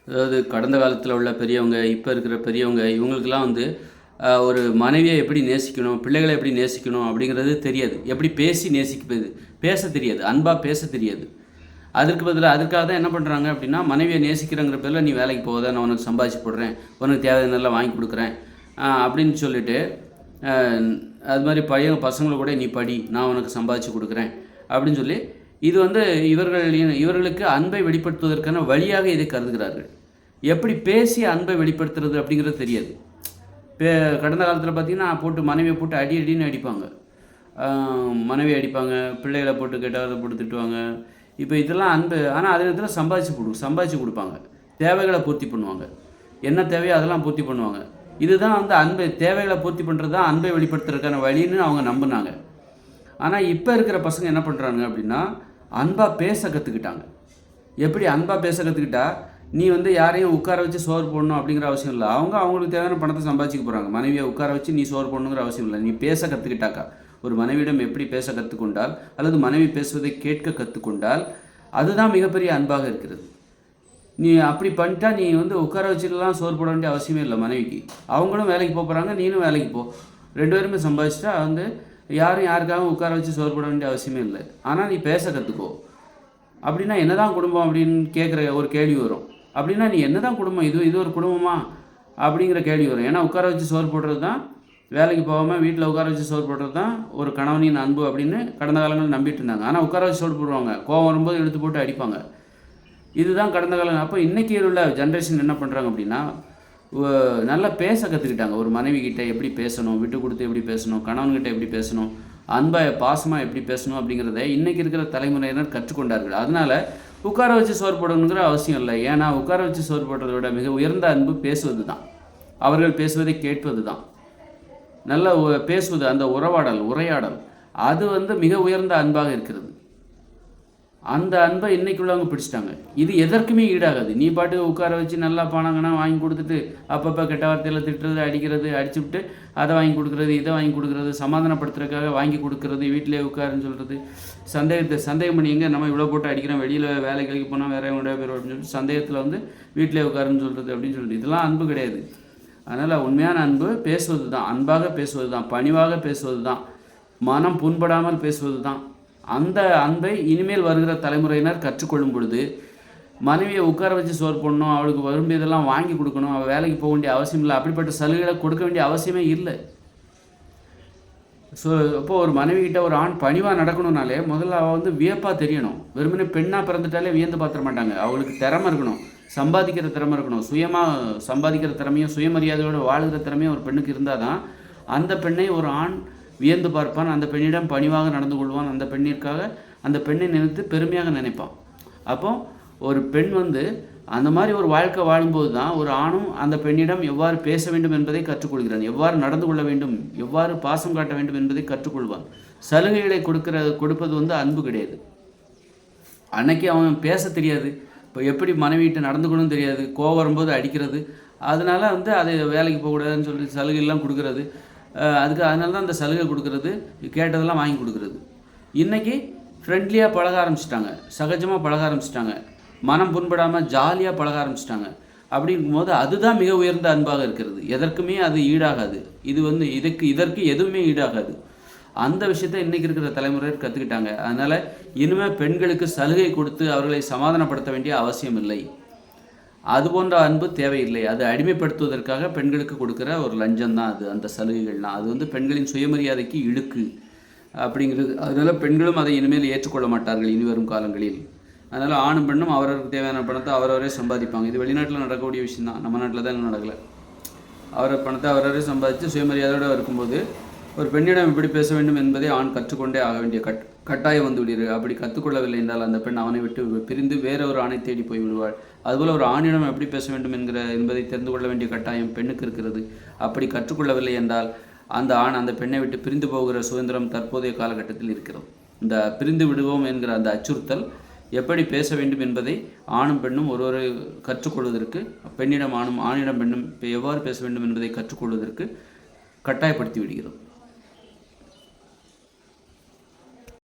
அதாவது கடந்த காலத்தில் உள்ள பெரியவங்க, இப்போ இருக்கிற பெரியவங்க இவங்களுக்கெல்லாம் வந்து ஒரு மனைவியை எப்படி நேசிக்கணும், பிள்ளைகளை எப்படி நேசிக்கணும் அப்படிங்கிறது தெரியாது. எப்படி பேசி நேசிப்பது, பேச தெரியாது. அன்பாக பேச தெரியாது. அதற்கு பதிலாக அதுக்காக தான் என்ன பண்ணுறாங்க அப்படின்னா, மனைவியை நேசிக்கிறங்கிற பேரில் நீ வேலைக்கு போகாத, நான் உனக்கு சம்பாதிச்சு போடுறேன், உனக்கு தேவையானதெல்லாம் வாங்கி கொடுக்குறேன் அப்படின்னு சொல்லிட்டு, அது மாதிரி பசங்களை கூட நீ படி, நான் உனக்கு சம்பாதிச்சு கொடுக்குறேன் அப்படின்னு சொல்லி, இது வந்து இவர்களுக்கு அன்பை வெளிப்படுத்துவதற்கான வழியாக இதை கருதுகிறார்கள். எப்படி பேசி அன்பை வெளிப்படுத்துறது அப்படிங்கிறது தெரியாது. கடந்த காலத்தில் பார்த்திங்கன்னா மனைவியை போட்டு அடின்னு அடிப்பாங்க, மனைவி அடிப்பாங்க, பிள்ளைகளை போட்டு கெட்டதை போட்டு திட்டுவாங்க. இப்போ இதெல்லாம் அன்பு. ஆனால் அதே நேரத்தில் சம்பாதிச்சு கொடுப்பாங்க, தேவைகளை பூர்த்தி பண்ணுவாங்க, என்ன தேவையோ அதெல்லாம் பூர்த்தி பண்ணுவாங்க. இதுதான் வந்து அன்பை, தேவைகளை பூர்த்தி பண்ணுறது தான் அன்பை வெளிப்படுத்துறதுக்கான வழின்னு அவங்க நம்பினாங்க. ஆனால் இப்போ இருக்கிற பசங்க என்ன பண்ணுறாங்க அப்படின்னா, அன்பாக பேச கற்றுக்கிட்டாங்க. எப்படி அன்பாக பேச கற்றுக்கிட்டா, நீ வந்து யாரையும் உட்கார வச்சு சோறு போடணும் அப்படிங்கிற அவசியம் இல்லை. அவங்களுக்கு தேவையான பணத்தை சம்பாதிச்சிக்க போகிறாங்க. மனைவியை உட்கார வச்சு நீ சோறு போடணுங்கிற அவசியம் இல்லை. நீ பேச கற்றுக்கிட்டாக்கா, ஒரு மனைவியிடம் எப்படி பேச கற்றுக்கொண்டால், அல்லது மனைவி பேசுவதை கேட்க கற்றுக்கொண்டால், அதுதான் மிகப்பெரிய அன்பாக இருக்கிறது. நீ அப்படி பண்ணிட்டா நீ வந்து உட்கார வச்சுட்டுலாம் சோறு போட வேண்டிய அவசியமே இல்லை மனைவிக்கு. அவங்களும் வேலைக்கு போகிறாங்க, நீனும் வேலைக்கு போ, 2 பேருமே சம்பாதிச்சிட்டா வந்து யாரும் யாருக்காகவும் உட்கார வச்சு சோறு போட வேண்டிய அவசியமே இல்லை. ஆனால் நீ பேச கற்றுக்கோ. அப்படின்னா என்ன தான் குடும்பம் அப்படின்னு கேட்குற ஒரு கேள்வி வரும். அப்படின்னா நீ என்ன தான் குடும்பம், இது ஒரு குடும்பமா அப்படிங்கிற கேள்வி வரும். ஏன்னா உட்கார வச்சு சோறு போடுறது தான், வேலைக்கு போகாமல் வீட்டில் உட்கார வச்சு சோறு போடுறது தான் ஒரு கணவனின் அன்பு அப்படின்னு கடந்த காலங்களில் நம்பிட்டு இருந்தாங்க. ஆனால் உட்கார வச்சு சோறு போடுவாங்க, கோவம் வரும்போது எடுத்து போட்டு அடிப்பாங்க. இதுதான் கடந்த காலம். அப்போ இன்றைக்கி உள்ள ஜென்ரேஷன் என்ன பண்ணுறாங்க அப்படின்னா, நல்லா பேச கற்றுக்கிட்டாங்க. ஒரு மனைவிக்கிட்ட எப்படி பேசணும், விட்டு கொடுத்து எப்படி பேசணும், கணவன்கிட்ட எப்படி பேசணும், அன்பாக பாசமாக எப்படி பேசணும் அப்படிங்கிறத இன்றைக்கி இருக்கிற தலைமுறையினர் கற்றுக்கொண்டார்கள். அதனால் உட்கார வச்சு சோறு போடணுங்கிற அவசியம் இல்லை. ஏன்னா உட்கார வச்சு சோறு போடுறதை விட மிக உயர்ந்த அன்பு பேசுவது தான். அவர்கள் பேசுவதை கேட்பது தான். நல்ல பேசுவது, அந்த உரையாடல் அது வந்து மிக உயர்ந்த அன்பாக இருக்கிறது. அந்த அன்பை இன்றைக்குள்ளவங்க பிடிச்சிட்டாங்க. இது எதற்குமே ஈடாகாது. நீ பாட்டுக்கு உட்கார வச்சு நல்லா பணங்கன்னா வாங்கி கொடுத்துட்டு அப்பப்போ கெட்ட வார்த்தையில் திட்டுறது, அடிக்கிறது, அடிச்சு விட்டு அதை வாங்கி கொடுக்குறது, இதை வாங்கி கொடுக்குறது, சமாதானப்படுத்துறதுக்காக வாங்கி கொடுக்குறது, வீட்டிலே உட்காருன்னு சொல்கிறது, சந்தேகம் பண்ணி எங்கே நம்ம இவ்வளோ போட்டு அடிக்கிறோம், வெளியில் வேலைக்கு போனால் வேற எவ்வளோ பேர் அப்படின்னு சொல்லிட்டு சந்தேகத்தில் வந்து வீட்டிலே உட்காருன்னு சொல்கிறது அப்படின்னு சொல்லிட்டு, இதெல்லாம் அன்பு கிடையாது. அதனால் உண்மையான அன்பு பேசுவது தான், அன்பாக பேசுவது தான், பணிவாக பேசுவது தான், மனம் புண்படாமல் பேசுவது தான். அந்த அன்பை இனிமேல் வருகிற தலைமுறையினர் கற்றுக்கொள்ளும் பொழுது, மனைவியை உட்கார வச்சு சோறு போடணும், அவளுக்கு விரும்பியதெல்லாம் வாங்கி கொடுக்கணும், அவள் வேலைக்கு போக வேண்டிய அவசியம் இல்லை, அப்படிப்பட்ட சலுகைகளை கொடுக்க வேண்டிய அவசியமே இல்லை. ஸோ இப்போது ஒரு மனைவிக்கிட்ட ஒரு ஆண் பணிவாக நடக்கணும்னாலே முதல்ல அவள் வந்து வியப்பாக தெரியணும். வெறுமனே பெண்ணாக பிறந்துட்டாலே வியந்து பார்த்துட மாட்டாங்க. அவளுக்கு திறமை இருக்கணும், சம்பாதிக்கிற திறமை இருக்கணும், சுயமாக சம்பாதிக்கிற திறமையும் சுயமரியாதையோடு வாழுகிற திறமையும் ஒரு பெண்ணுக்கு இருந்தால் தான் அந்த பெண்ணை ஒரு ஆண் வியந்து பார்ப்பான், அந்த பெண்ணிடம் பணிவாக நடந்து கொள்வான், அந்த பெண்ணிற்காக அந்த பெண்ணை நினைத்து பெருமையாக நினைப்பான். அப்போ ஒரு பெண் வந்து அந்த மாதிரி ஒரு வாழ்க்கை வாழும்போது தான் ஒரு ஆணும் அந்த பெண்ணிடம் எவ்வாறு பேச வேண்டும் என்பதை கற்றுக்கொள்கிறான், எவ்வாறு நடந்து கொள்ள வேண்டும், எவ்வாறு பாசம் காட்ட வேண்டும் என்பதை கற்றுக்கொள்வான். சலுகைகளை கொடுப்பது வந்து அன்பு கிடையாது. அன்னைக்கு அவன் பேச தெரியாது, இப்போ எப்படி மனைவிட்டு நடந்துக்கணும்னு தெரியாது, கோவம் வரும்போது அடிக்கிறது, அதனால வந்து அது வேலைக்கு போகக்கூடாதுன்னு சொல்லி சலுகைலாம் கொடுக்குறது. அதனால தான் அந்த சலுகை கொடுக்குறது, கேட்டதெல்லாம் வாங்கி கொடுக்குறது. இன்றைக்கி ஃப்ரெண்ட்லியாக பழக ஆரம்பிச்சிட்டாங்க, சகஜமாக பழக ஆரம்பிச்சிட்டாங்க, மனம் புண்படாமல் ஜாலியாக பழக ஆரம்பிச்சிட்டாங்க. அப்படிங்கும்போது அதுதான் மிக உயர்ந்த அன்பாக இருக்கிறது. எதற்குமே அது ஈடாகாது. இது வந்து இதற்கு எதுவுமே ஈடாகாது. அந்த விஷயத்தை இன்றைக்கி இருக்கிற தலைமுறையர் கற்றுக்கிட்டாங்க. அதனால் இனிமேல் பெண்களுக்கு சலுகை கொடுத்து அவர்களை சமாதானப்படுத்த வேண்டிய அவசியம் இல்லை. அது போன்ற அன்பு தேவையில்லை. அது அடிமைப்படுத்துவதற்காக பெண்களுக்கு கொடுக்குற ஒரு லஞ்சம் தான் அது, அந்த சலுகைகள்லாம். அது வந்து பெண்களின் சுயமரியாதைக்கு இழுக்கு அப்படிங்கிறது. அதனால் பெண்களும் அதை இனிமேல் ஏற்றுக்கொள்ள மாட்டார்கள் இனி வரும் காலங்களில். அதனால் ஆணும் பெண்ணும் அவரவருக்கு தேவையான பணத்தை அவரவரே சம்பாதிப்பாங்க. இது வெளிநாட்டில் நடக்கக்கூடிய விஷயம் தான், நம்ம நாட்டில் தான் நடக்கலை. அவரவர் பணத்தை அவரவரே சம்பாதித்து சுயமரியாதையோடு இருக்கும்போது ஒரு பெண்ணிடம் எப்படி பேச வேண்டும் என்பதை ஆண் கற்றுக்கொண்டே ஆக வேண்டிய கட்டாயம் வந்து விடுகிறது. அப்படி கற்றுக்கொள்ளவில்லை என்றால் அந்த பெண் அவனை விட்டு பிரிந்து வேற ஒரு ஆணை தேடி போய் விடுவாள். அதுபோல் ஒரு ஆணிடம் எப்படி பேச வேண்டும் என்பதை தெரிந்து கொள்ள வேண்டிய கட்டாயம் பெண்ணுக்கு இருக்கிறது. அப்படி கற்றுக்கொள்ளவில்லை என்றால் அந்த ஆண் அந்த பெண்ணை விட்டு பிரிந்து போகிற சுதந்திரம் தற்போதைய காலகட்டத்தில் இருக்கிறது. இந்த பிரிந்து விடுவோம் என்கிற அந்த அச்சுறுத்தல், எப்படி பேச வேண்டும் என்பதை ஆணும் பெண்ணும் ஒருவரை கற்றுக்கொள்வதற்கு, பெண்ணிடம் ஆணும் ஆணிடம் பெண்ணும் எவ்வாறு பேச வேண்டும் என்பதை கற்றுக்கொள்வதற்கு கட்டாயப்படுத்தி விடுகிறோம்.